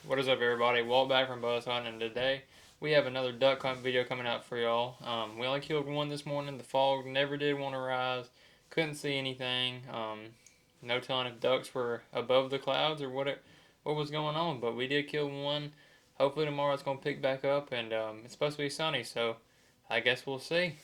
What is up, everybody? Walt back from Buzz Hunting, and today we have another duck hunt video coming out for y'all. We only killed one this morning. The fog never did want to rise. Couldn't see anything. No telling if ducks were above the clouds or what was going on, but we did kill one. Hopefully tomorrow it's going to pick back up, and it's supposed to be sunny, so I guess we'll see.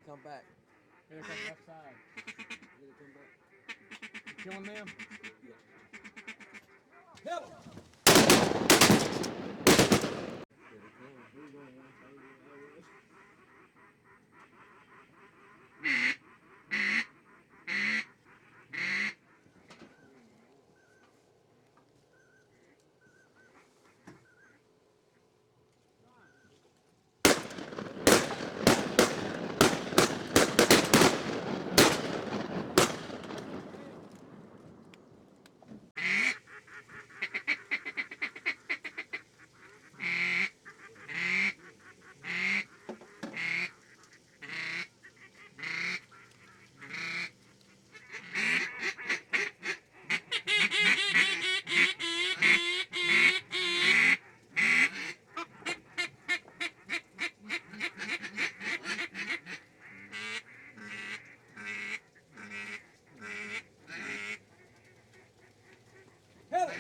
Come back. Here they come left side. Here they come back. Killing them? Yeah. Kill 'em. Here they come. Here we go. Kill 'em.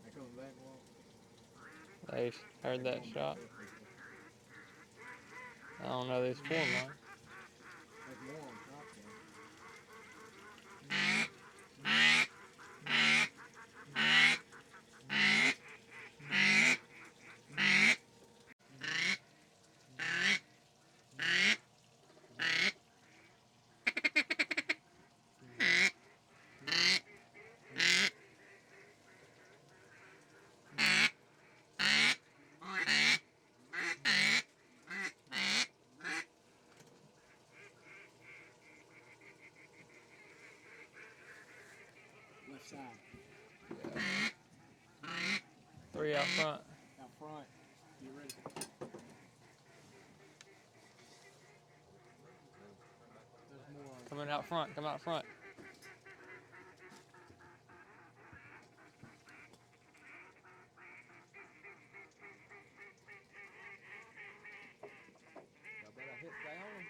They're coming back, Walt. They heard that shot. I don't know, there's four of mine. There's more on top there. side. 3 out front. Out front. You ready? There's more. Coming out front. Come out front. I bet I hit stay on them.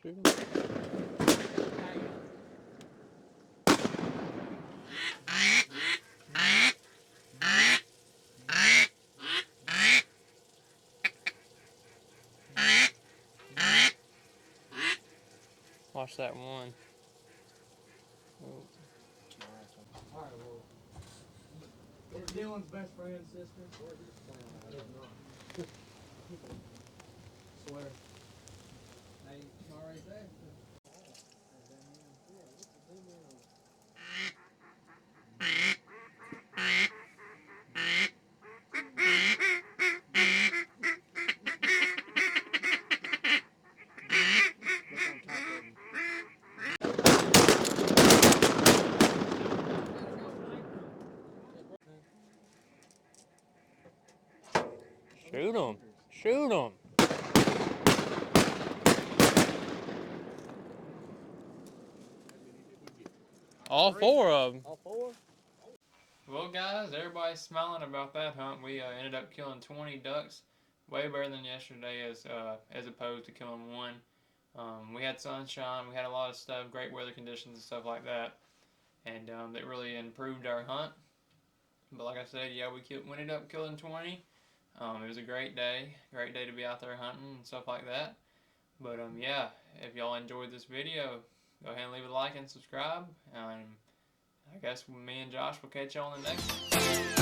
Shoot 'em. Watch that one. Alright, well. It's Dylan's best friend's sister. Swear. Hey, I'm already there. Shoot 'em. Shoot 'em. All 4 of them. All 4? Well, guys, everybody's smiling about that hunt. We ended up killing 20 ducks, way better than yesterday, as opposed to killing 1. We had sunshine, we had a lot of stuff, great weather conditions and stuff like that, and that really improved our hunt. But like I said, yeah, we ended up killing 20. It was a great day to be out there hunting and stuff like that. But yeah, if y'all enjoyed this video, go ahead and leave a like and subscribe. I guess me and Josh will catch y'all on the next one.